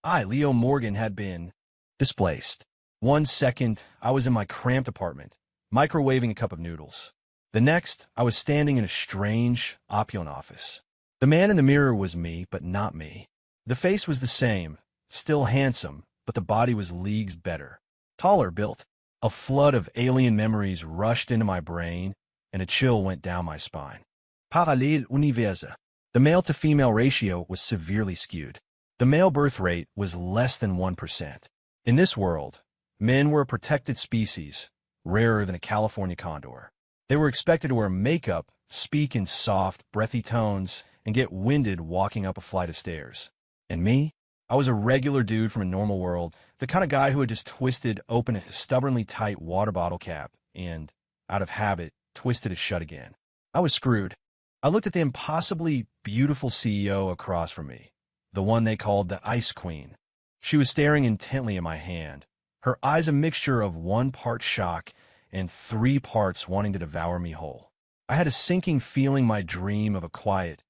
Leo Morgan, had been displaced. 1 second, I was in my cramped apartment, microwaving a cup of noodles. The next, I was standing in a strange, opulent office. The man in the mirror was me, but not me. The face was the same, still handsome, but the body was leagues better. Taller built. A flood of alien memories rushed into my brain, and a chill went down my spine. Parallèle univers. The male-to-female ratio was severely skewed. The male birth rate was less than 1%. In this world, men were a protected species, rarer than a California condor. They were expected to wear makeup, speak in soft, breathy tones, and get winded walking up a flight of stairs. And me? I was a regular dude from a normal world, the kind of guy who had just twisted open a stubbornly tight water bottle cap and, out of habit, twisted it shut again. I was screwed. I looked at the impossibly beautiful CEO across from me, the one they called the Ice Queen. She was staring intently at my hand, her eyes a mixture of 1 part shock and 3 parts wanting to devour me whole. I had a sinking feeling my dream of a quiet,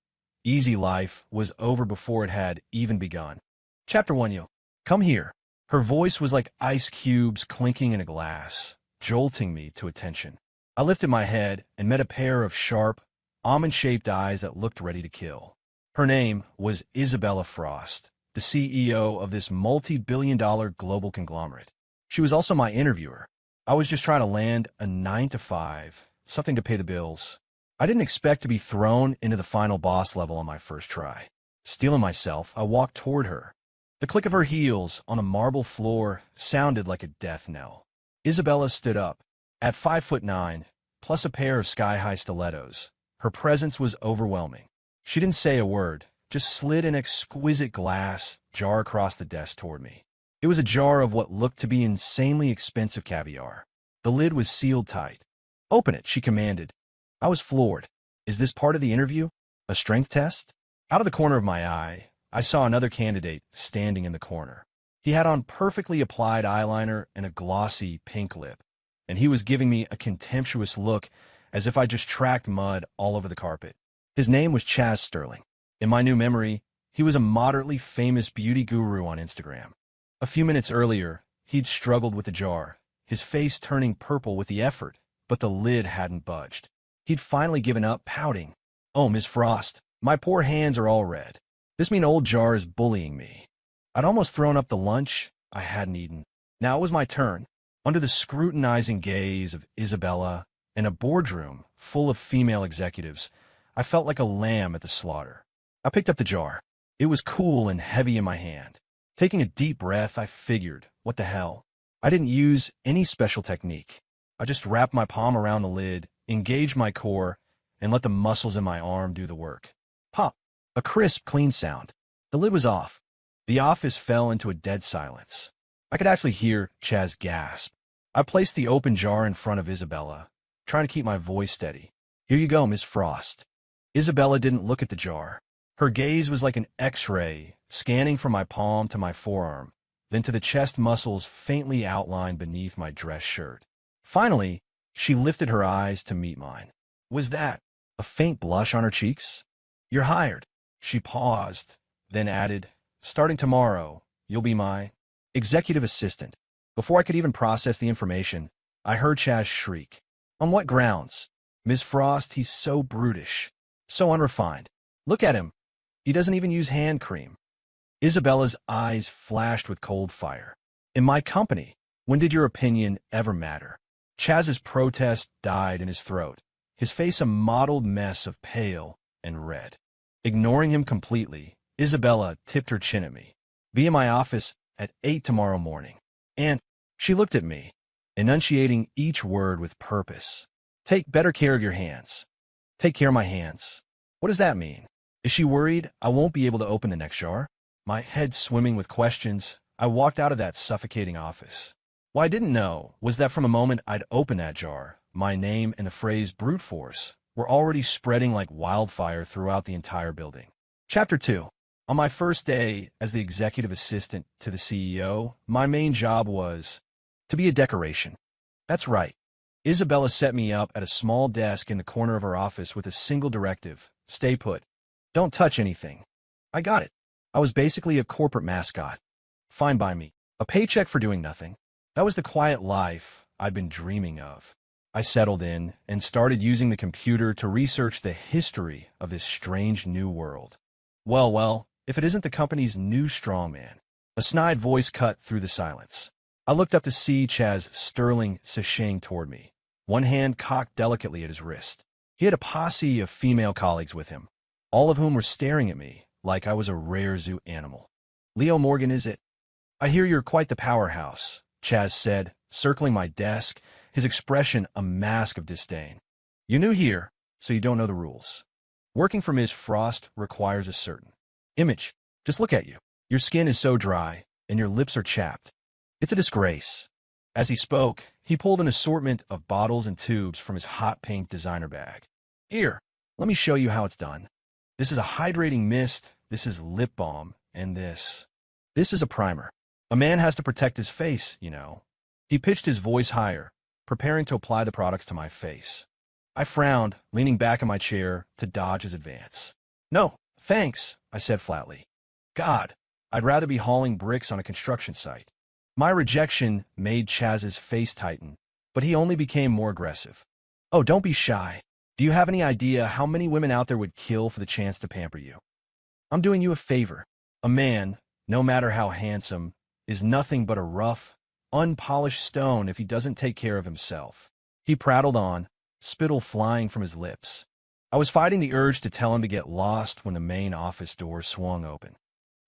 easy life was over before it had even begun. Chapter 1. You. Come here. Her voice was like ice cubes clinking in a glass, jolting me to attention. I lifted my head and met a pair of sharp, almond-shaped eyes that looked ready to kill. Her name was Isabella Frost, the CEO of this multi-billion-dollar global conglomerate. She was also my interviewer. I was just trying to land a 9-to-5, something to pay the bills. I didn't expect to be thrown into the final boss level on my first try. Steeling myself, I walked toward her. The click of her heels on a marble floor sounded like a death knell. Isabella stood up. At 5'9", plus a pair of sky-high stilettos, her presence was overwhelming. She didn't say a word, just slid an exquisite glass jar across the desk toward me. It was a jar of what looked to be insanely expensive caviar. The lid was sealed tight. "Open it," she commanded. I was floored. Is this part of the interview? A strength test? Out of the corner of my eye, I saw another candidate standing in the corner. He had on perfectly applied eyeliner and a glossy pink lip, and he was giving me a contemptuous look as if I just tracked mud all over the carpet. His name was Chaz Sterling. In my new memory, he was a moderately famous beauty guru on Instagram. A few minutes earlier, he'd struggled with the jar, his face turning purple with the effort, but the lid hadn't budged. He'd finally given up, pouting. "Oh, Miss Frost, my poor hands are all red. This mean old jar is bullying me." I'd almost thrown up the lunch I hadn't eaten. Now it was my turn. Under the scrutinizing gaze of Isabella and a boardroom full of female executives, I felt like a lamb at the slaughter. I picked up the jar. It was cool and heavy in my hand. Taking a deep breath, I figured, what the hell? I didn't use any special technique. I just wrapped my palm around the lid, engaged my core, and let the muscles in my arm do the work. Pop! A crisp, clean sound. The lid was off. The office fell into a dead silence. I could actually hear Chaz gasp. I placed the open jar in front of Isabella, trying to keep my voice steady. "Here you go, Miss Frost." Isabella didn't look at the jar. Her gaze was like an X-ray, scanning from my palm to my forearm, then to the chest muscles faintly outlined beneath my dress shirt. Finally, she lifted her eyes to meet mine. Was that a faint blush on her cheeks? "You're hired." She paused, then added, "Starting tomorrow, you'll be my executive assistant." Before I could even process the information, I heard Chaz shriek. "On what grounds? Miss Frost, he's so brutish, so unrefined. Look at him. He doesn't even use hand cream." Isabella's eyes flashed with cold fire. "In my company, when did your opinion ever matter?" Chaz's protest died in his throat, his face a mottled mess of pale and red. Ignoring him completely, Isabella tipped her chin at me. "Be in my office at 8 tomorrow morning." And she looked at me, enunciating each word with purpose. "Take better care of your hands." "Take care of my hands." What does that mean? Is she worried I won't be able to open the next jar? My head swimming with questions, I walked out of that suffocating office. What I didn't know was that from the moment I'd opened that jar, my name and the phrase brute force were already spreading like wildfire throughout the entire building. Chapter 2. On my first day as the executive assistant to the CEO, my main job was to be a decoration. That's right. Isabella set me up at a small desk in the corner of her office with a single directive: stay put. Don't touch anything. I got it. I was basically a corporate mascot. Fine by me. A paycheck for doing nothing. That was the quiet life I'd been dreaming of. I settled in and started using the computer to research the history of this strange new world. Well, if it isn't the company's new strongman. A snide voice cut through the silence. I looked up to see Chaz Sterling sashaying toward me, one hand cocked delicately at his wrist. He had a posse of female colleagues with him, all of whom were staring at me like I was a rare zoo animal. Leo Morgan, is it? I hear you're quite the powerhouse, Chaz said, circling my desk, his expression a mask of disdain. You're new here, so you don't know the rules. Working for Ms. Frost requires a certain image. Just look at you. Your skin is so dry, and your lips are chapped. It's a disgrace. As he spoke, he pulled an assortment of bottles and tubes from his hot pink designer bag. Here, let me show you how it's done. This is a hydrating mist, this is lip balm, and this is a primer. A man has to protect his face, you know. He pitched his voice higher, preparing to apply the products to my face. I frowned, leaning back in my chair to dodge his advance. No, thanks, I said flatly. God, I'd rather be hauling bricks on a construction site. My rejection made Chaz's face tighten, but he only became more aggressive. Oh, don't be shy. Do you have any idea how many women out there would kill for the chance to pamper you? I'm doing you a favor. A man, no matter how handsome, is nothing but a rough, unpolished stone if he doesn't take care of himself. He prattled on, spittle flying from his lips. I was fighting the urge to tell him to get lost when the main office door swung open.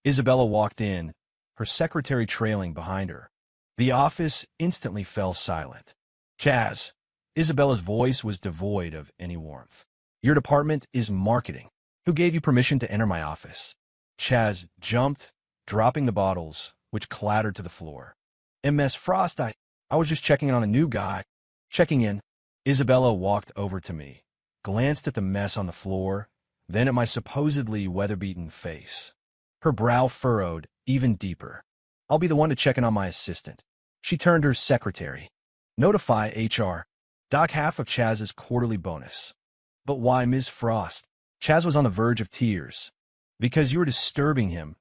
Isabella walked in, her secretary trailing behind her. The office instantly fell silent. Chaz, Isabella's voice was devoid of any warmth. Your department is marketing. Who gave you permission to enter my office? Chaz jumped, dropping the bottles, which clattered to the floor. Ms. Frost, I was just checking on a new guy. Checking in. Isabella walked over to me, glanced at the mess on the floor, then at my supposedly weather-beaten face. Her brow furrowed even deeper. I'll be the one to check in on my assistant. She turned to her secretary. Notify HR. Dock half of Chaz's quarterly bonus. But why, Ms. Frost? Chaz was on the verge of tears. Because you were disturbing him,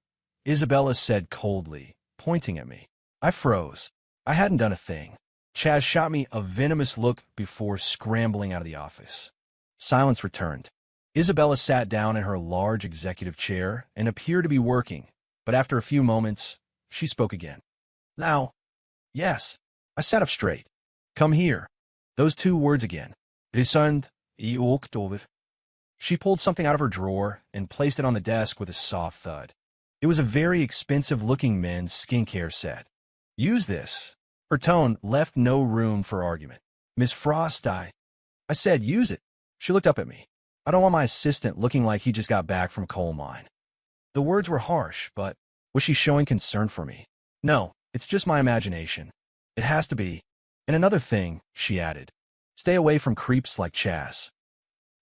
Isabella said coldly, pointing at me. I froze. I hadn't done a thing. Chaz shot me a venomous look before scrambling out of the office. Silence returned. Isabella sat down in her large executive chair and appeared to be working, but after a few moments, she spoke again. Now, yes. I sat up straight. Come here. Those two words again. Resund, I åkt over. She pulled something out of her drawer and placed it on the desk with a soft thud. It was a very expensive-looking men's skincare set. Use this. Her tone left no room for argument. Miss Frost, I said, use it. She looked up at me. I don't want my assistant looking like he just got back from coal mine. The words were harsh, but was she showing concern for me? No, it's just my imagination. It has to be. And another thing, she added. Stay away from creeps like Chaz.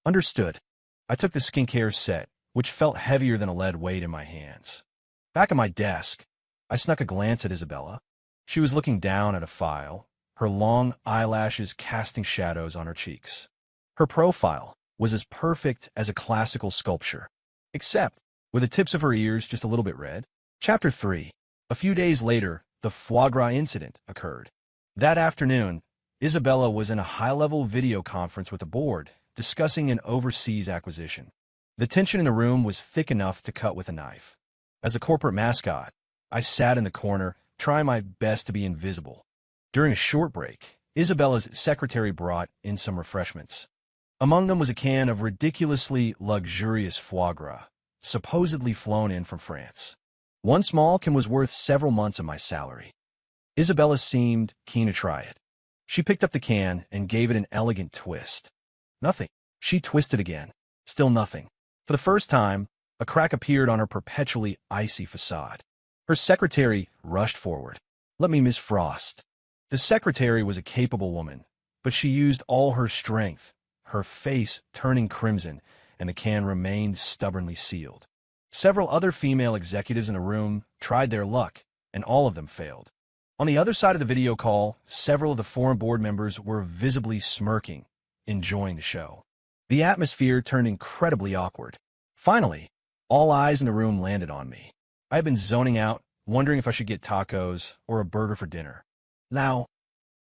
Understood. I took the skincare set, which felt heavier than a lead weight in my hands. Back at my desk, I snuck a glance at Isabella. She was looking down at a file, her long eyelashes casting shadows on her cheeks. Her profile was as perfect as a classical sculpture, except with the tips of her ears just a little bit red. Chapter 3. A few days later, the foie gras incident occurred. That afternoon, Isabella was in a high-level video conference with the board, discussing an overseas acquisition. The tension in the room was thick enough to cut with a knife. As a corporate mascot, I sat in the corner, trying my best to be invisible. During a short break, Isabella's secretary brought in some refreshments. Among them was a can of ridiculously luxurious foie gras, supposedly flown in from France. One small can was worth several months of my salary. Isabella seemed keen to try it. She picked up the can and gave it an elegant twist. Nothing. She twisted again. Still nothing. For the first time, a crack appeared on her perpetually icy facade. Her secretary rushed forward. Let me, Miss Frost. The secretary was a capable woman, but she used all her strength, her face turning crimson, and the can remained stubbornly sealed. Several other female executives in the room tried their luck, and all of them failed. On the other side of the video call, several of the foreign board members were visibly smirking, enjoying the show. The atmosphere turned incredibly awkward. Finally, all eyes in the room landed on me. I had been zoning out, wondering if I should get tacos or a burger for dinner. Now,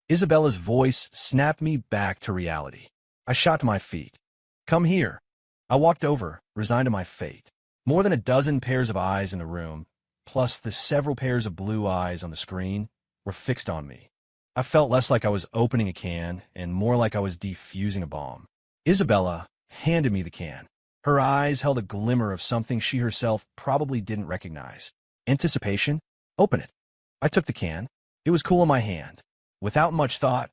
Isabella's voice snapped me back to reality. I shot to my feet. Come here. I walked over, resigned to my fate. More than a dozen pairs of eyes in the room, plus the several pairs of blue eyes on the screen, were fixed on me. I felt less like I was opening a can and more like I was defusing a bomb. Isabella handed me the can. Her eyes held a glimmer of something she herself probably didn't recognize. Anticipation? Open it. I took the can. It was cool in my hand. Without much thought,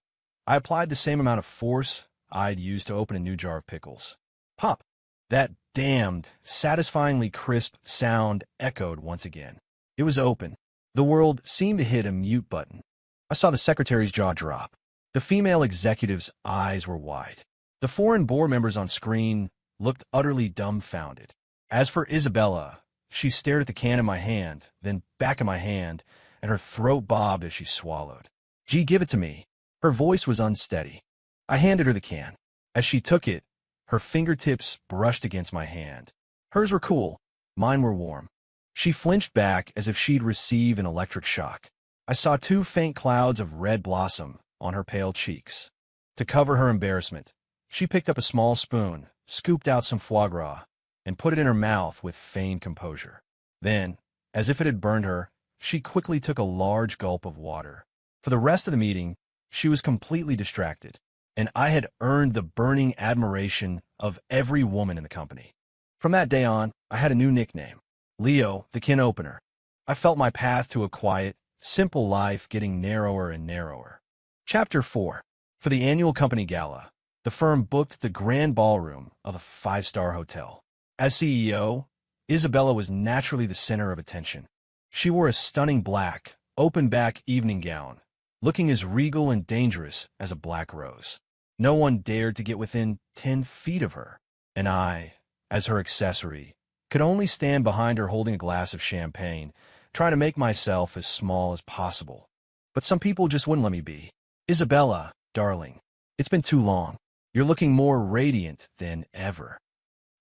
I applied the same amount of force I'd used to open a new jar of pickles. Pop! That damned, satisfyingly crisp sound echoed once again. It was open. The world seemed to hit a mute button. I saw the secretary's jaw drop. The female executive's eyes were wide. The foreign board members on screen looked utterly dumbfounded. As for Isabella, she stared at the can in my hand, then back in my hand, and her throat bobbed as she swallowed. Gee, give it to me. Her voice was unsteady. I handed her the can. As she took it, her fingertips brushed against my hand. Hers were cool. Mine were warm. She flinched back as if she'd received an electric shock. I saw two faint clouds of red blossom on her pale cheeks. To cover her embarrassment, she picked up a small spoon, scooped out some foie gras, and put it in her mouth with feigned composure. Then, as if it had burned her, she quickly took a large gulp of water. For the rest of the meeting, she was completely distracted, and I had earned the burning admiration of every woman in the company. From that day on, I had a new nickname, Leo, the Can Opener. I felt my path to a quiet, simple life getting narrower and narrower. Chapter 4. For the annual company gala, the firm booked the grand ballroom of a five-star hotel. As CEO, Isabella was naturally the center of attention. She wore a stunning black, open-back evening gown, looking as regal and dangerous as a black rose. No one dared to get within 10 feet of her, and I, as her accessory, could only stand behind her holding a glass of champagne, trying to make myself as small as possible. But some people just wouldn't let me be. Isabella, darling, it's been too long. You're looking more radiant than ever.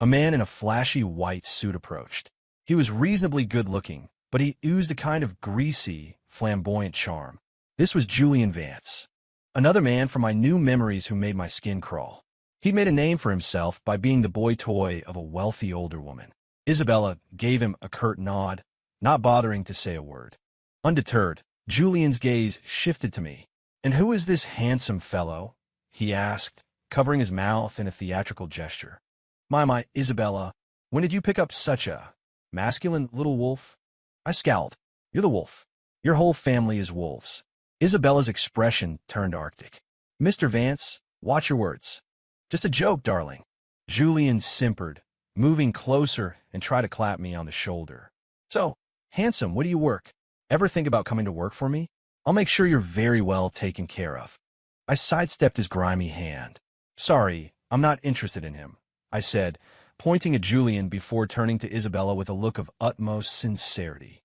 A man in a flashy white suit approached. He was reasonably good-looking, but he oozed a kind of greasy, flamboyant charm. This was Julian Vance, another man from my new memories who made my skin crawl. He'd made a name for himself by being the boy toy of a wealthy older woman. Isabella gave him a curt nod, not bothering to say a word. Undeterred, Julian's gaze shifted to me. "And who is this handsome fellow?" he asked, covering his mouth in a theatrical gesture. My, Isabella, when did you pick up such a masculine little wolf?" I scowled. "You're the wolf. Your whole family is wolves." Isabella's expression turned arctic. "Mr. Vance, watch your words." "Just a joke, darling." Julian simpered, moving closer and tried to clap me on the shoulder. "So, handsome, what do you work? Ever think about coming to work for me? I'll make sure you're very well taken care of." I sidestepped his grimy hand. "Sorry, I'm not interested in him," I said, pointing at Julian before turning to Isabella with a look of utmost sincerity.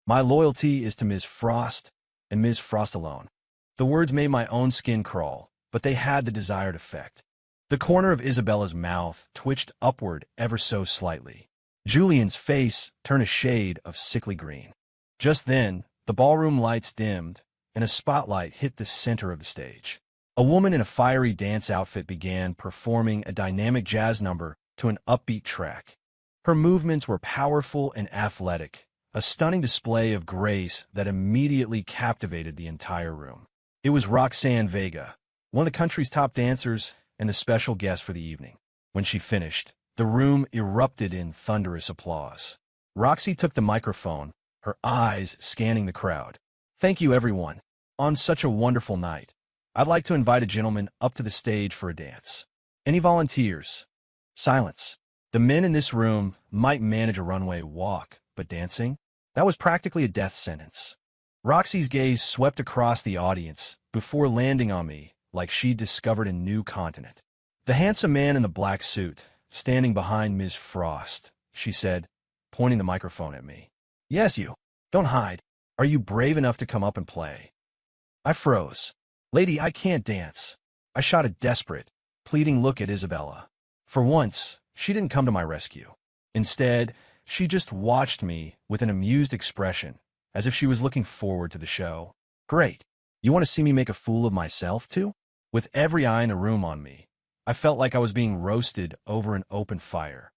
"My loyalty is to Ms. Frost, and Ms. Frost alone." The words made my own skin crawl, but they had the desired effect. The corner of Isabella's mouth twitched upward ever so slightly. Julian's face turned a shade of sickly green. Just then, the ballroom lights dimmed, and a spotlight hit the center of the stage. A woman in a fiery dance outfit began performing a dynamic jazz number to an upbeat track. Her movements were powerful and athletic, a stunning display of grace that immediately captivated the entire room. It was Roxanne Vega, one of the country's top dancers and the special guest for the evening. When she finished, the room erupted in thunderous applause. Roxy took the microphone, her eyes scanning the crowd. "Thank you, everyone. On such a wonderful night, I'd like to invite a gentleman up to the stage for a dance. Any volunteers?" Silence. The men in this room might manage a runway walk, but dancing? That was practically a death sentence. Roxy's gaze swept across the audience before landing on me like she'd discovered a new continent. "The handsome man in the black suit, standing behind Ms. Frost," she said, pointing the microphone at me. "Yes, you. Don't hide. Are you brave enough to come up and play?" I froze. "Lady, I can't dance." I shot a desperate, pleading look at Isabella. For once, she didn't come to my rescue. Instead, she just watched me with an amused expression, as if she was looking forward to the show. Great. You want to see me make a fool of myself, too? With every eye in the room on me, I felt like I was being roasted over an open fire.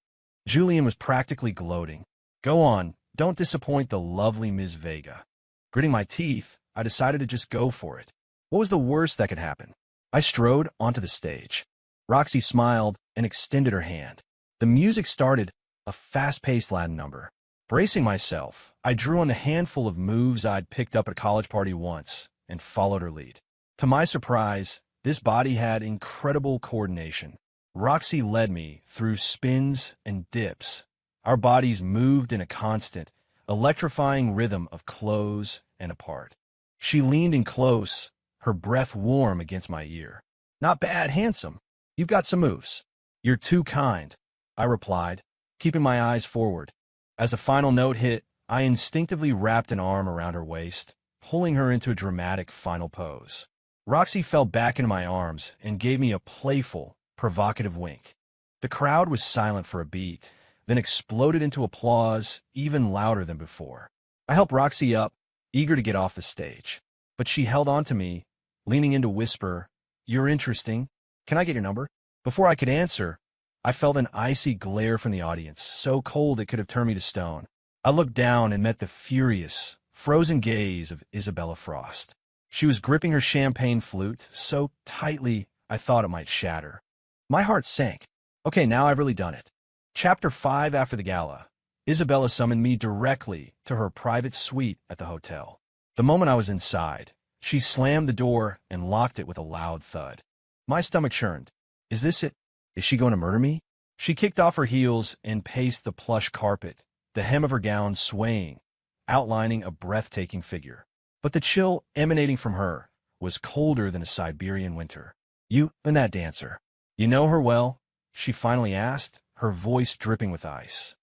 Julian was practically gloating. Go on, don't disappoint the lovely Ms. Vega. Gritting my teeth, I decided to just go for it. What was the worst that could happen? I strode onto the stage. Roxy smiled and extended her hand. The music started, a fast-paced Latin number. Bracing myself, I drew on the handful of moves I'd picked up at a college party once and followed her lead. To my surprise, this body had incredible coordination. Roxy led me through spins and dips. Our bodies moved in a constant, electrifying rhythm of close and apart. She leaned in close, her breath warm against my ear. Not bad, handsome. You've got some moves. You're too kind, I replied, keeping my eyes forward. As the final note hit, I instinctively wrapped an arm around her waist, pulling her into a dramatic final pose. Roxy fell back into my arms and gave me a playful, provocative wink. The crowd was silent for a beat, then exploded into applause even louder than before. I helped Roxy up, eager to get off the stage, but she held on to me, leaning in to whisper, "You're interesting. Can I get your number?" Before I could answer, I felt an icy glare from the audience, so cold it could have turned me to stone. I looked down and met the furious, frozen gaze of Isabella Frost. She was gripping her champagne flute so tightly I thought it might shatter. My heart sank. Okay, now I've really done it. Chapter 5. After the gala, Isabella summoned me directly to her private suite at the hotel. The moment I was inside, she slammed the door and locked it with a loud thud. My stomach churned. Is this it? Is she going to murder me? She kicked off her heels and paced the plush carpet, the hem of her gown swaying, outlining a breathtaking figure. But the chill emanating from her was colder than a Siberian winter. You and that dancer. You know her well? She finally asked, her voice dripping with ice.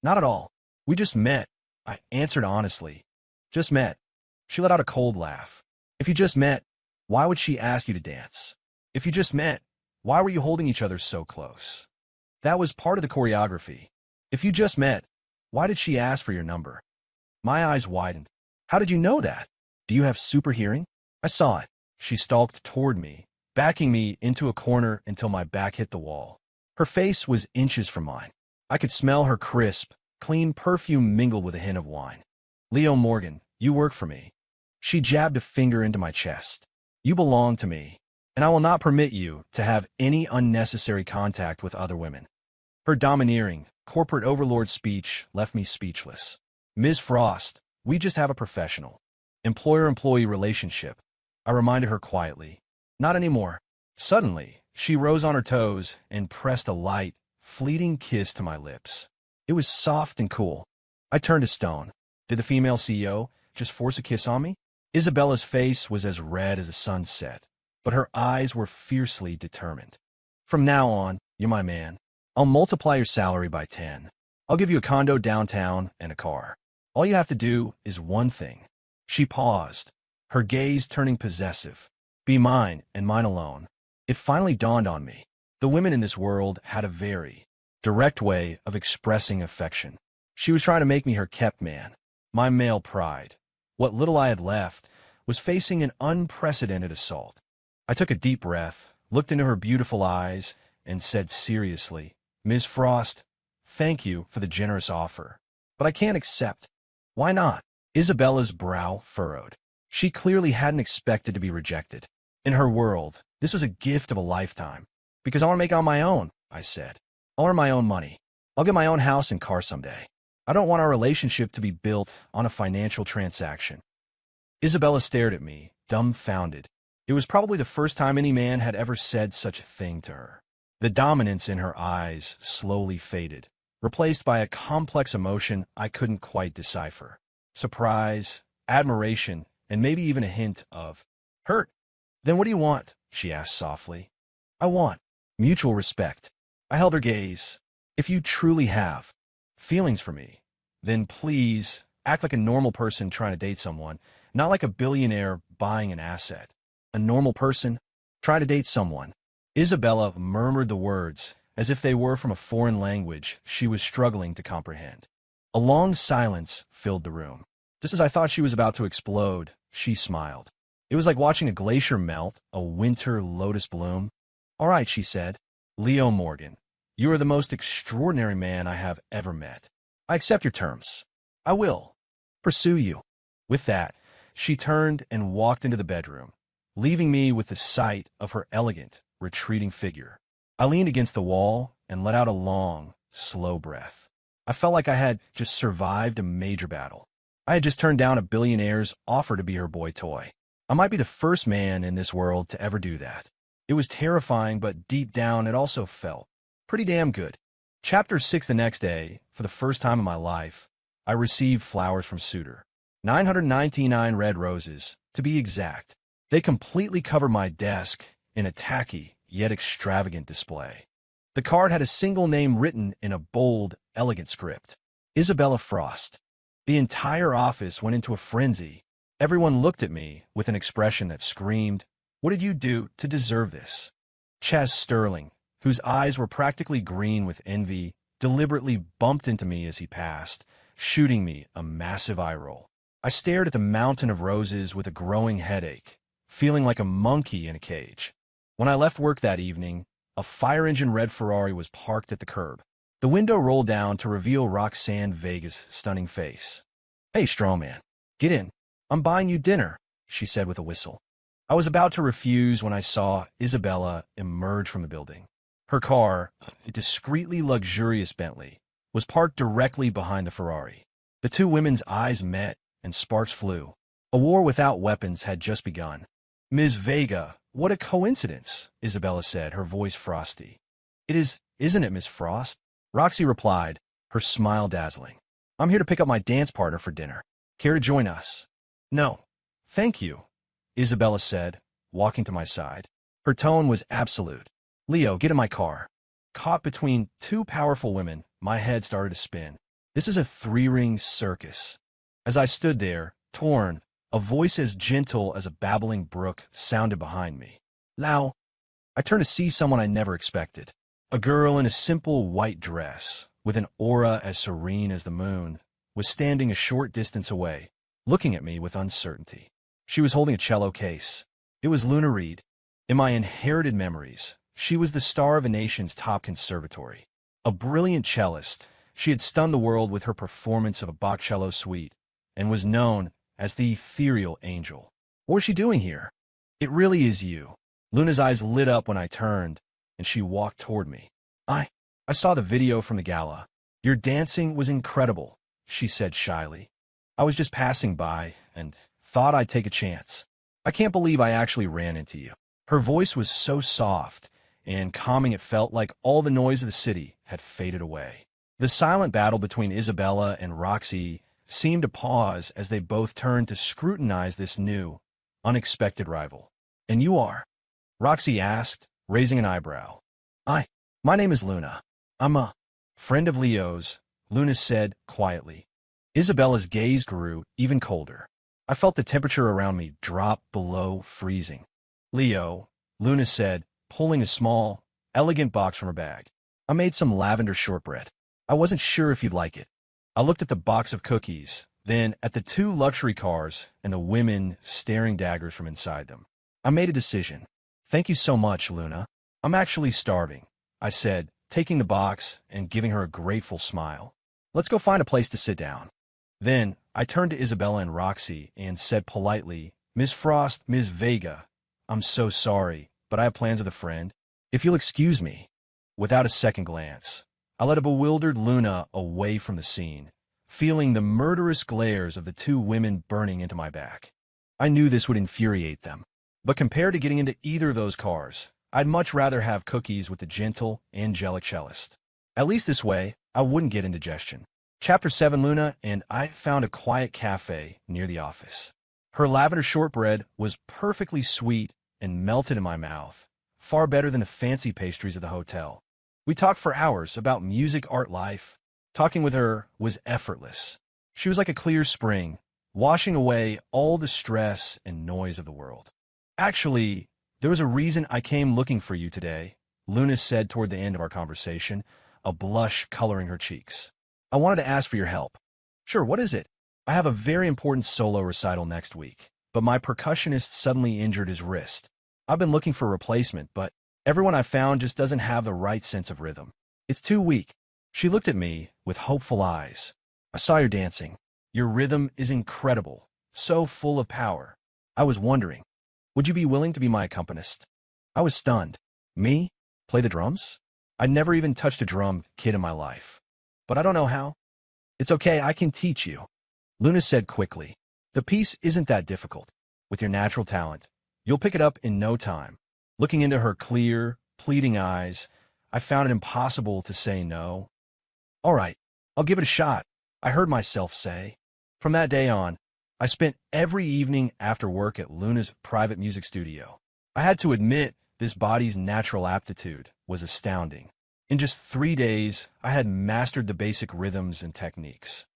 Not at all. We just met, I answered honestly. Just met. She let out a cold laugh. If you just met, why would she ask you to dance? If you just met, why were you holding each other so close? That was part of the choreography. If you just met, why did she ask for your number? My eyes widened. How did you know that? Do you have super hearing? I saw it. She stalked toward me, backing me into a corner until my back hit the wall. Her face was inches from mine. I could smell her crisp, clean perfume mingled with a hint of wine. Leo Morgan, you work for me. She jabbed a finger into my chest. You belong to me, and I will not permit you to have any unnecessary contact with other women. Her domineering, corporate overlord speech left me speechless. Ms. Frost, we just have a professional, employer-employee relationship, I reminded her quietly. Not anymore. Suddenly, she rose on her toes and pressed a light, fleeting kiss to my lips. It was soft and cool. I turned to stone. Did the female CEO just force a kiss on me? Isabella's face was as red as a sunset, but her eyes were fiercely determined. From now on, you're my man. I'll multiply your salary by 10. I'll give you a condo downtown and a car. All you have to do is one thing. She paused, her gaze turning possessive. Be mine and mine alone. It finally dawned on me. The women in this world had a very direct way of expressing affection. She was trying to make me her kept man. My male pride, what little I had left, was facing an unprecedented assault. I took a deep breath, looked into her beautiful eyes, and said seriously, Ms. Frost, thank you for the generous offer, but I can't accept. Why not? Isabella's brow furrowed. She clearly hadn't expected to be rejected. In her world, this was a gift of a lifetime. Because I want to make it on my own, I said. I'll earn my own money. I'll get my own house and car someday. I don't want our relationship to be built on a financial transaction. Isabella stared at me, dumbfounded. It was probably the first time any man had ever said such a thing to her. The dominance in her eyes slowly faded, replaced by a complex emotion I couldn't quite decipher. Surprise, admiration, and maybe even a hint of hurt. Then what do you want? She asked softly. I want mutual respect. I held her gaze. If you truly have feelings for me, then please act like a normal person trying to date someone, not like a billionaire buying an asset. A normal person, try to date someone. Isabella murmured the words as if they were from a foreign language she was struggling to comprehend. A long silence filled the room. Just as I thought she was about to explode, she smiled. It was like watching a glacier melt, a winter lotus bloom. All right, she said. Leo Morgan, you are the most extraordinary man I have ever met. I accept your terms. I will pursue you. With that, she turned and walked into the bedroom, leaving me with the sight of her elegant, retreating figure. I leaned against the wall and let out a long, slow breath. I felt like I had just survived a major battle. I had just turned down a billionaire's offer to be her boy toy. I might be the first man in this world to ever do that. It was terrifying, but deep down it also felt pretty damn good. Chapter 6. The next day, for the first time in my life, I received flowers from Suitor. 999 red roses, to be exact. They completely covered my desk in a tacky, yet extravagant display. The card had a single name written in a bold, elegant script. Isabella Frost. The entire office went into a frenzy. Everyone looked at me with an expression that screamed, "What did you do to deserve this?" Chaz Sterling, whose eyes were practically green with envy, deliberately bumped into me as he passed, shooting me a massive eye roll. I stared at the mountain of roses with a growing headache, feeling like a monkey in a cage. When I left work that evening, a fire-engine red Ferrari was parked at the curb. The window rolled down to reveal Roxanne Vega's stunning face. "Hey, Strawman, get in. I'm buying you dinner," she said with a whistle. I was about to refuse when I saw Isabella emerge from the building. Her car, a discreetly luxurious Bentley, was parked directly behind the Ferrari. The two women's eyes met, and sparks flew. A war without weapons had just begun. "Ms. Vega, what a coincidence," Isabella said, her voice frosty. "It is, isn't it, Miss Frost?" Roxy replied, her smile dazzling. "I'm here to pick up my dance partner for dinner. Care to join us?" "No, thank you," Isabella said, walking to my side. Her tone was absolute. "Leo, get in my car." Caught between two powerful women, my head started to spin. This is a three-ring circus. As I stood there, torn, a voice as gentle as a babbling brook sounded behind me. "Lao." I turned to see someone I never expected. A girl in a simple white dress, with an aura as serene as the moon, was standing a short distance away, looking at me with uncertainty. She was holding a cello case. It was Luna Reed. In my inherited memories, she was the star of a nation's top conservatory. A brilliant cellist, she had stunned the world with her performance of a Bach cello suite, and was known as the ethereal angel. "What was she doing here?" "It really is you." Luna's eyes lit up when I turned, and she walked toward me. I saw the video from the gala. "Your dancing was incredible," she said shyly. "I was just passing by and thought I'd take a chance. I can't believe I actually ran into you." Her voice was so soft and calming it felt like all the noise of the city had faded away. The silent battle between Isabella and Roxy seemed to pause as they both turned to scrutinize this new, unexpected rival. "And you are?" Roxy asked, raising an eyebrow. My name is Luna. I'm a friend of Leo's," Luna said quietly. Isabella's gaze grew even colder. I felt the temperature around me drop below freezing. "Leo," Luna said, pulling a small, elegant box from her bag. "I made some lavender shortbread. I wasn't sure if you'd like it." I looked at the box of cookies, then at the two luxury cars and the women staring daggers from inside them. I made a decision. "Thank you so much, Luna. I'm actually starving," I said, taking the box and giving her a grateful smile. "Let's go find a place to sit down." Then I turned to Isabella and Roxy and said politely, "Miss Frost, Ms. Vega, I'm so sorry, but I have plans with a friend. If you'll excuse me." Without a second glance, I led a bewildered Luna away from the scene, feeling the murderous glares of the two women burning into my back. I knew this would infuriate them, but compared to getting into either of those cars, I'd much rather have cookies with the gentle, angelic cellist. At least this way, I wouldn't get indigestion. Chapter 7. Luna and I found a quiet cafe near the office. Her lavender shortbread was perfectly sweet and melted in my mouth, far better than the fancy pastries of the hotel. We talked for hours about music, art, life. Talking with her was effortless. She was like a clear spring, washing away all the stress and noise of the world. "Actually, there was a reason I came looking for you today," Luna said toward the end of our conversation, a blush coloring her cheeks. "I wanted to ask for your help." "Sure, what is it?" I have a very important solo recital next week, but my percussionist suddenly injured his wrist. I've been looking for a replacement, but everyone I found just doesn't have the right sense of rhythm. It's too weak." She looked at me with hopeful eyes. "I saw your dancing. Your rhythm is incredible, so full of power. I was wondering, would you be willing to be my accompanist?" I was stunned. Me? Play the drums? I'd never even touched a drum kit in my life. "But I don't know how." "It's okay, I can teach you," Luna said quickly. "The piece isn't that difficult. With your natural talent, you'll pick it up in no time." Looking into her clear, pleading eyes, I found it impossible to say no. "All right, I'll give it a shot," I heard myself say. From that day on, I spent every evening after work at Luna's private music studio. I had to admit, this body's natural aptitude was astounding. In just 3 days, I had mastered the basic rhythms and techniques.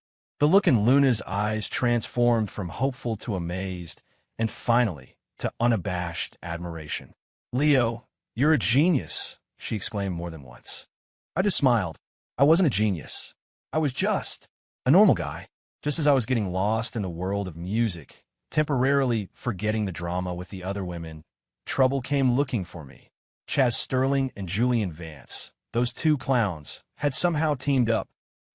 The look in Luna's eyes transformed from hopeful to amazed, and finally, to unabashed admiration. "Leo, you're a genius," she exclaimed more than once. I just smiled. I wasn't a genius. I was just a normal guy. Just as I was getting lost in the world of music, temporarily forgetting the drama with the other women, trouble came looking for me. Chaz Sterling and Julian Vance, those two clowns, had somehow teamed up.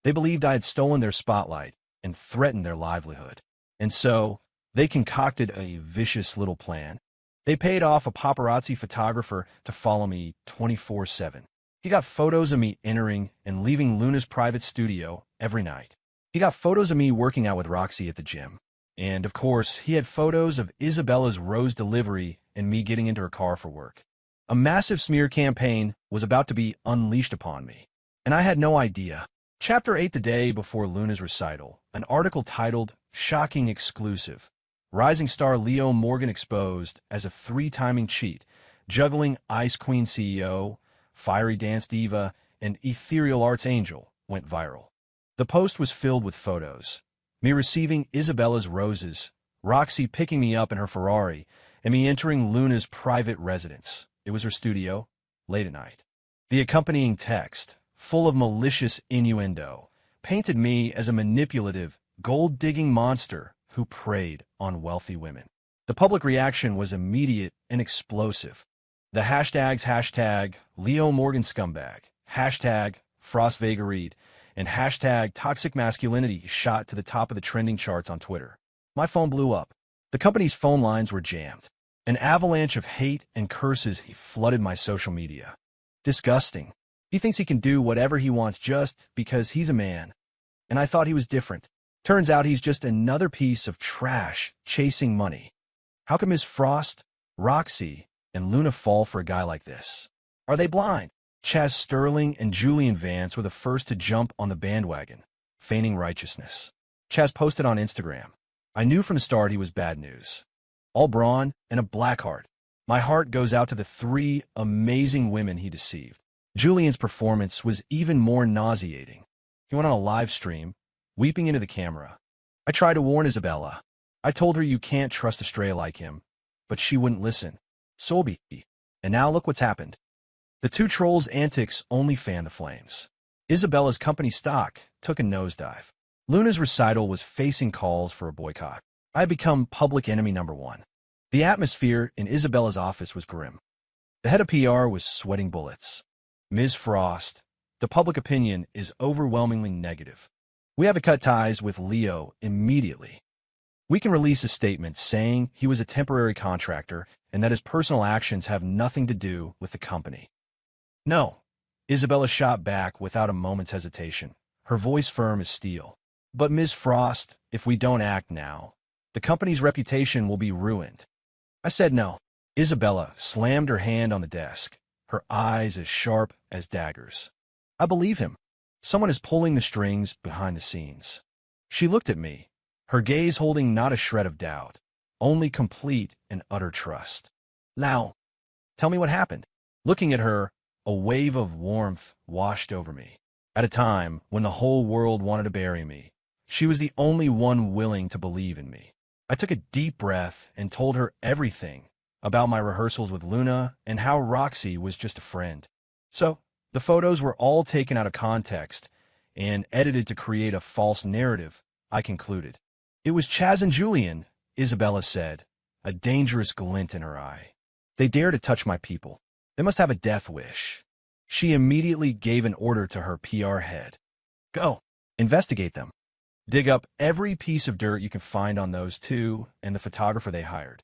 They believed I had stolen their spotlight and threatened their livelihood. And so, they concocted a vicious little plan. They paid off a paparazzi photographer to follow me 24/7. He got photos of me entering and leaving Luna's private studio every night. He got photos of me working out with Roxy at the gym. And, of course, he had photos of Isabella's rose delivery and me getting into her car for work. A massive smear campaign was about to be unleashed upon me, and I had no idea. Chapter 8, the day before Luna's recital, an article titled, "Shocking Exclusive. Rising star Leo Morgan exposed as a 3-timing cheat, juggling Ice Queen CEO, fiery dance diva, and ethereal arts angel," went viral. The post was filled with photos. Me receiving Isabella's roses, Roxy picking me up in her Ferrari, and me entering Luna's private residence. It was her studio, late at night. The accompanying text, full of malicious innuendo, painted me as a manipulative, gold-digging monster who preyed on wealthy women. The public reaction was immediate and explosive. The hashtags Leo Morgan scumbag, hashtag Frost Vega Reed, and hashtag toxic masculinity shot to the top of the trending charts on Twitter. My phone blew up. The company's phone lines were jammed. An avalanche of hate and curses flooded my social media. Disgusting. He thinks he can do whatever he wants just because he's a man. And I thought he was different. Turns out he's just another piece of trash chasing money. How can Ms. Frost, Roxy, and Luna fall for a guy like this? Are they blind? Chaz Sterling and Julian Vance were the first to jump on the bandwagon, feigning righteousness. Chaz posted on Instagram, "I knew from the start he was bad news. All brawn and a black heart. My heart goes out to the 3 amazing women he deceived." Julian's performance was even more nauseating. He went on a live stream, weeping into the camera. "I tried to warn Isabella. I told her you can't trust a stray like him, but she wouldn't listen. Solby. And now look what's happened." The two trolls' antics only fanned the flames. Isabella's company stock took a nosedive. Luna's recital was facing calls for a boycott. I had become public enemy number 1. The atmosphere in Isabella's office was grim. The head of PR was sweating bullets. "Ms. Frost, the public opinion is overwhelmingly negative. We have to cut ties with Leo immediately. We can release a statement saying he was a temporary contractor and that his personal actions have nothing to do with the company." "No," Isabella shot back without a moment's hesitation, her voice firm as steel. "But Ms. Frost, if we don't act now, the company's reputation will be ruined." I said no. Isabella slammed her hand on the desk, her eyes as sharp as daggers. "I believe him. Someone is pulling the strings behind the scenes." She looked at me, her gaze holding not a shred of doubt, only complete and utter trust. "Now, tell me what happened." Looking at her, a wave of warmth washed over me. At a time when the whole world wanted to bury me, she was the only one willing to believe in me. I took a deep breath and told her everything about my rehearsals with Luna and how Roxy was just a friend. So, the photos were all taken out of context and edited to create a false narrative, I concluded. It was Chaz and Julian, Isabella said, a dangerous glint in her eye. They dare to touch my people. They must have a death wish. She immediately gave an order to her PR head. Go, investigate them. Dig up every piece of dirt you can find on those two and the photographer they hired.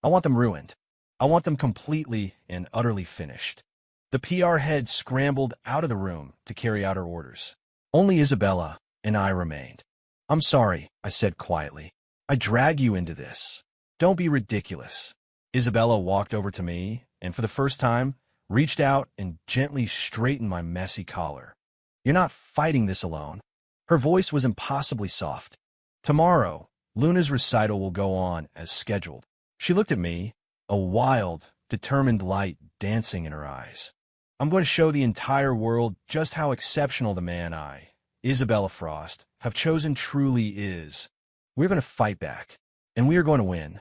I want them ruined. I want them completely and utterly finished. The PR head scrambled out of the room to carry out her orders. Only Isabella and I remained. I'm sorry, I said quietly. I drag you into this. Don't be ridiculous. Isabella walked over to me and for the first time reached out and gently straightened my messy collar. You're not fighting this alone. Her voice was impossibly soft. Tomorrow, Luna's recital will go on as scheduled. She looked at me, a wild, determined light dancing in her eyes. I'm going to show the entire world just how exceptional the man I, Isabella Frost, have chosen truly is. We're going to fight back, and we are going to win.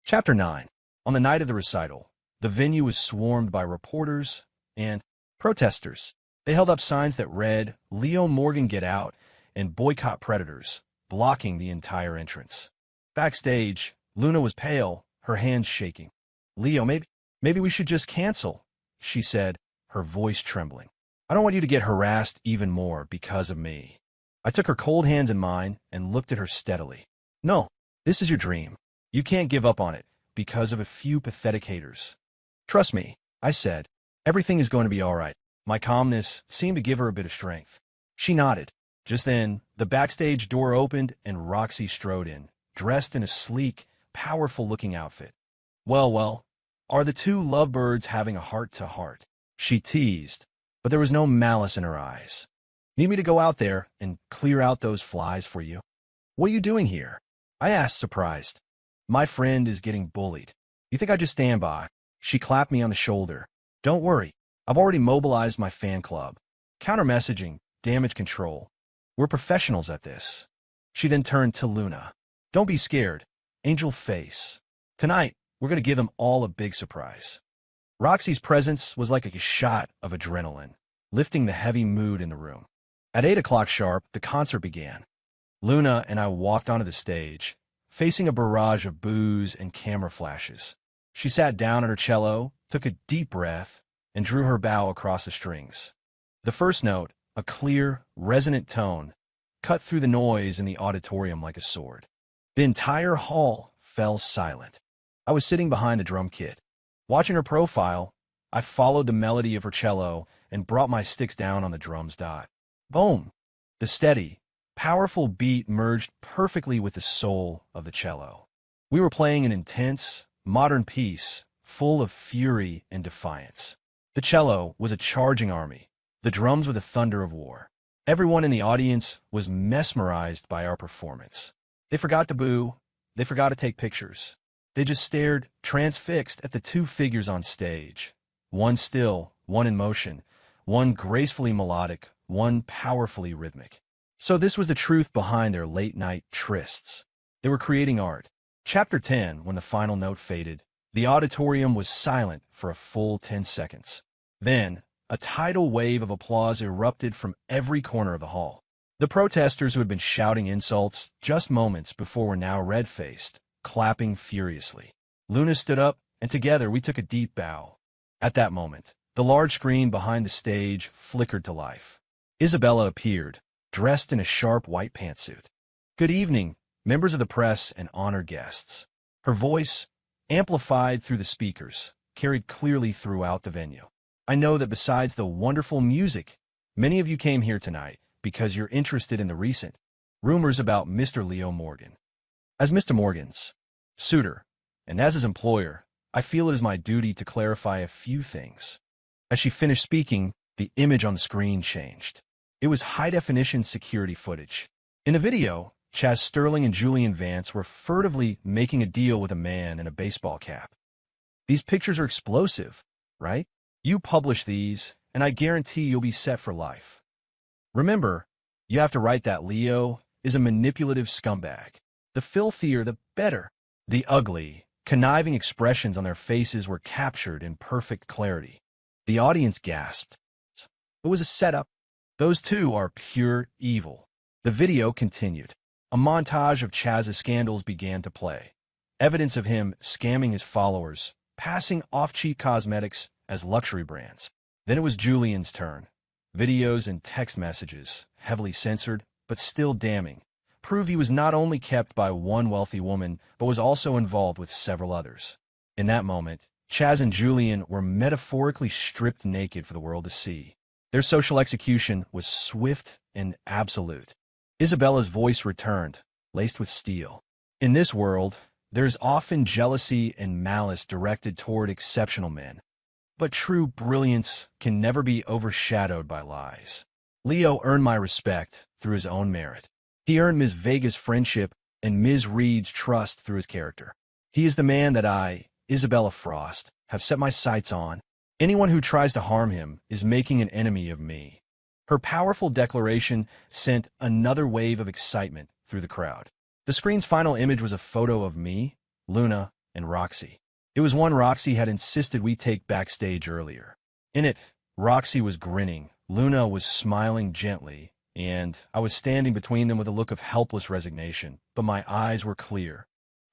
Chapter 9. On the night of the recital, the venue was swarmed by reporters and protesters. They held up signs that read, Leo Morgan get out, and boycott predators, blocking the entire entrance. Backstage, Luna was pale, her hands shaking. Leo, maybe we should just cancel, she said, her voice trembling. I don't want you to get harassed even more because of me. I took her cold hands in mine and looked at her steadily. No, this is your dream. You can't give up on it because of a few pathetic haters. Trust me, I said. Everything is going to be all right. My calmness seemed to give her a bit of strength. She nodded. Just then, the backstage door opened and Roxy strode in, dressed in a sleek, powerful-looking outfit. Well, are the two lovebirds having a heart-to-heart? She teased, but there was no malice in her eyes. Need me to go out there and clear out those flies for you? What are you doing here? I asked, surprised. My friend is getting bullied. You think I just stand by? She clapped me on the shoulder. Don't worry. I've already mobilized my fan club. Counter-messaging, damage control. We're professionals at this. She then turned to Luna. Don't be scared. Angel face. Tonight, we're going to give them all a big surprise. Roxy's presence was like a shot of adrenaline, lifting the heavy mood in the room. At 8 o'clock sharp, the concert began. Luna and I walked onto the stage, facing a barrage of boos and camera flashes. She sat down at her cello, took a deep breath, and drew her bow across the strings. The first note, a clear, resonant tone, cut through the noise in the auditorium like a sword. The entire hall fell silent. I was sitting behind the drum kit. Watching her profile, I followed the melody of her cello and brought my sticks down on the drum's dot. Boom! The steady, powerful beat merged perfectly with the soul of the cello. We were playing an intense, modern piece full of fury and defiance. The cello was a charging army. The drums were the thunder of war. Everyone in the audience was mesmerized by our performance. They forgot to boo. They forgot to take pictures. They just stared, transfixed, at the two figures on stage. One still, one in motion, one gracefully melodic, one powerfully rhythmic. So this was the truth behind their late-night trysts. They were creating art. Chapter 10, when the final note faded, the auditorium was silent for a full 10 seconds. Then, a tidal wave of applause erupted from every corner of the hall. The protesters who had been shouting insults just moments before were now red-faced, clapping furiously. Luna stood up, and together we took a deep bow. At that moment, the large screen behind the stage flickered to life. Isabella appeared, dressed in a sharp white pantsuit. Good evening, members of the press and honored guests. Her voice, amplified through the speakers, carried clearly throughout the venue. I know that besides the wonderful music, many of you came here tonight because you're interested in the recent rumors about Mr. Leo Morgan. As Mr. Morgan's suitor, and as his employer, I feel it is my duty to clarify a few things. As she finished speaking, the image on the screen changed. It was high-definition security footage. In the video, Chaz Sterling and Julian Vance were furtively making a deal with a man in a baseball cap. These pictures are explosive, right? You publish these, and I guarantee you'll be set for life. Remember, you have to write that Leo is a manipulative scumbag. The filthier, the better. The ugly, conniving expressions on their faces were captured in perfect clarity. The audience gasped. It was a setup. Those two are pure evil. The video continued. A montage of Chaz's scandals began to play. Evidence of him scamming his followers, passing off cheap cosmetics as luxury brands. Then it was Julian's turn. Videos and text messages, heavily censored, but still damning, prove he was not only kept by one wealthy woman, but was also involved with several others. In that moment, Chaz and Julian were metaphorically stripped naked for the world to see. Their social execution was swift and absolute. Isabella's voice returned, laced with steel. In this world, there is often jealousy and malice directed toward exceptional men. But true brilliance can never be overshadowed by lies. Leo earned my respect through his own merit. He earned Ms. Vega's friendship and Ms. Reed's trust through his character. He is the man that I, Isabella Frost, have set my sights on. Anyone who tries to harm him is making an enemy of me. Her powerful declaration sent another wave of excitement through the crowd. The screen's final image was a photo of me, Luna, and Roxy. It was one Roxy had insisted we take backstage earlier. In it, Roxy was grinning, Luna was smiling gently, and I was standing between them with a look of helpless resignation, but my eyes were clear.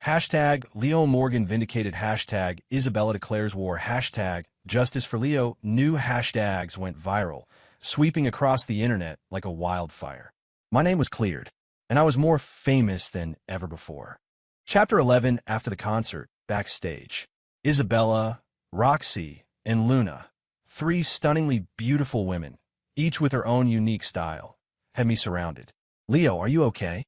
Hashtag Leo Morgan vindicated. Hashtag Isabella declares war. Hashtag Justice for Leo. New hashtags went viral, sweeping across the internet like a wildfire. My name was cleared, and I was more famous than ever before. Chapter 11. After the concert, backstage. Isabella, Roxy, and Luna, three stunningly beautiful women, each with her own unique style, had me surrounded. Leo, are you okay?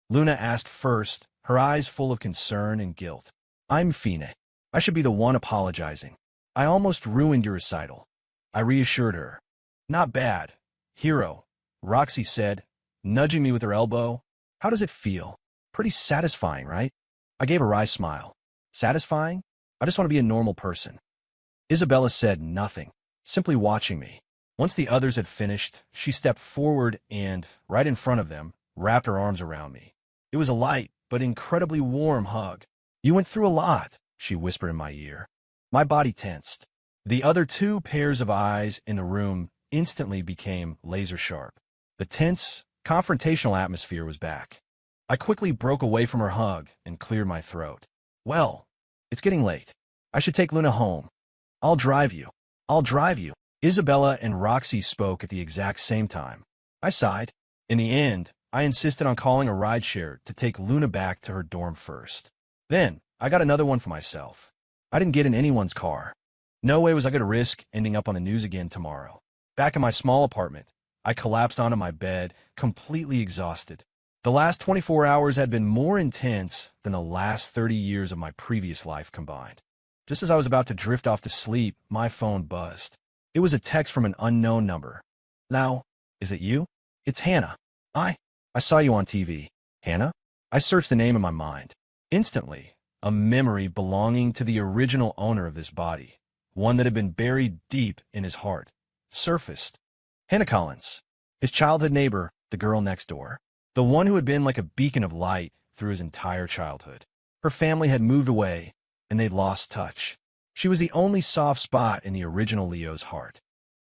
Luna asked first, her eyes full of concern and guilt. I'm Fine. I should be the one apologizing. I almost ruined your recital. I reassured her. Not bad. Hero, Roxy said, nudging me with her elbow. How does it feel? Pretty satisfying, right? I gave a wry smile. Satisfying? I just want to be a normal person. Isabella said nothing, simply watching me. Once the others had finished, she stepped forward and, right in front of them, wrapped her arms around me. It was a light, but incredibly warm hug. You went through a lot, she whispered in my ear. My body tensed. The other two pairs of eyes in the room instantly became laser-sharp. The tense, confrontational atmosphere was back. I quickly broke away from her hug and cleared my throat. Well, it's getting late. I should take Luna home. I'll drive you. I'll drive you. Isabella and Roxy spoke at the exact same time. I sighed. In the end, I insisted on calling a rideshare to take Luna back to her dorm first. Then, I got another one for myself. I didn't get in anyone's car. No way was I going to risk ending up on the news again tomorrow. Back in my small apartment, I collapsed onto my bed, completely exhausted. The last 24 hours had been more intense than the last 30 years of my previous life combined. Just as I was about to drift off to sleep, my phone buzzed. It was a text from an unknown number. Now, is it you? It's Hannah. I saw you on TV. Hannah? I searched the name in my mind. Instantly, a memory belonging to the original owner of this body, one that had been buried deep in his heart, surfaced. Hannah Collins, his childhood neighbor, the girl next door. The one who had been like a beacon of light through his entire childhood. Her family had moved away, and they'd lost touch. She was the only soft spot in the original Leo's heart.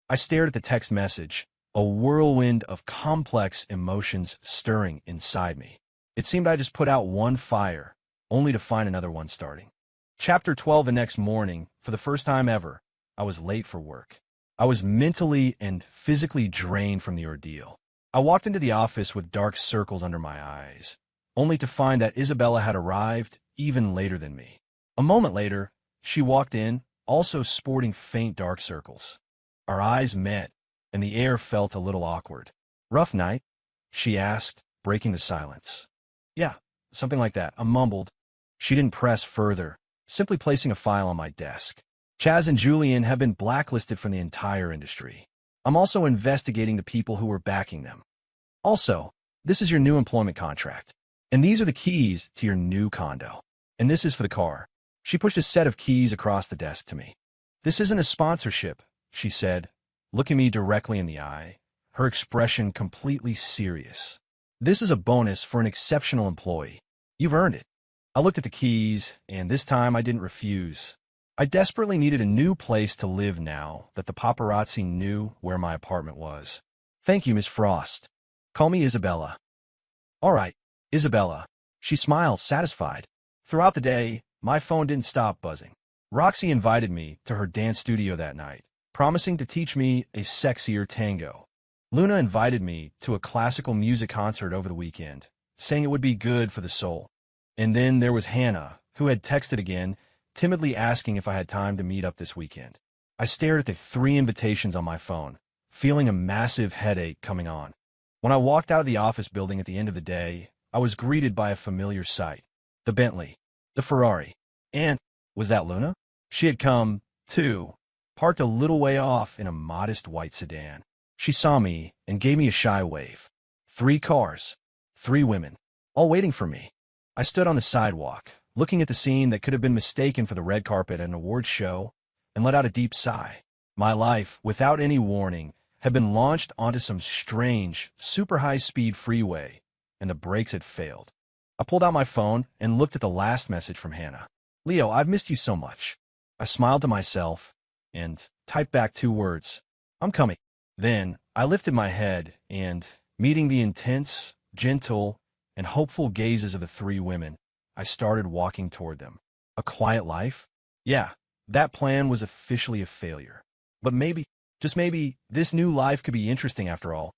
I stared at the text message, a whirlwind of complex emotions stirring inside me. It seemed I just put out one fire, only to find another one starting. Chapter 12. The next morning, for the first time ever, I was late for work. I was mentally and physically drained from the ordeal. I walked into the office with dark circles under my eyes, only to find that Isabella had arrived even later than me. A moment later, she walked in, also sporting faint dark circles. Our eyes met, and the air felt a little awkward. Rough night? She asked, breaking the silence. Yeah, something like that. I mumbled. She didn't press further, simply placing a file on my desk. Chaz and Julian have been blacklisted from the entire industry. I'm also investigating the people who were backing them. Also, this is your new employment contract. And these are the keys to your new condo. And this is for the car. She pushed a set of keys across the desk to me. This isn't a sponsorship, she said, looking me directly in the eye, her expression completely serious. This is a bonus for an exceptional employee. You've earned it. I looked at the keys, and this time I didn't refuse. I desperately needed a new place to live now that the paparazzi knew where my apartment was. Thank you, Miss Frost. Call me Isabella. All right, Isabella. She smiled, satisfied. Throughout the day, my phone didn't stop buzzing. Roxy invited me to her dance studio that night, promising to teach me a sexier tango. Luna invited me to a classical music concert over the weekend, saying it would be good for the soul. And then there was Hannah, who had texted again, timidly asking if I had time to meet up this weekend. I stared at the 3 invitations on my phone, feeling a massive headache coming on. When I walked out of the office building at the end of the day, I was greeted by a familiar sight. The Bentley, the Ferrari, and, was that Luna? She had come, too, parked a little way off in a modest white sedan. She saw me and gave me a shy wave. 3 cars, 3 women, all waiting for me. I stood on the sidewalk, looking at the scene that could have been mistaken for the red carpet at an awards show, and let out a deep sigh. My life, without any warning, had been launched onto some strange, super high-speed freeway, and the brakes had failed. I pulled out my phone and looked at the last message from Hannah. "Leo, I've missed you so much." I smiled to myself and typed back 2 words. "I'm coming." Then I lifted my head and, meeting the intense, gentle, and hopeful gazes of the 3 women, I started walking toward them. A quiet life? Yeah, that plan was officially a failure. But maybe, just maybe, this new life could be interesting after all.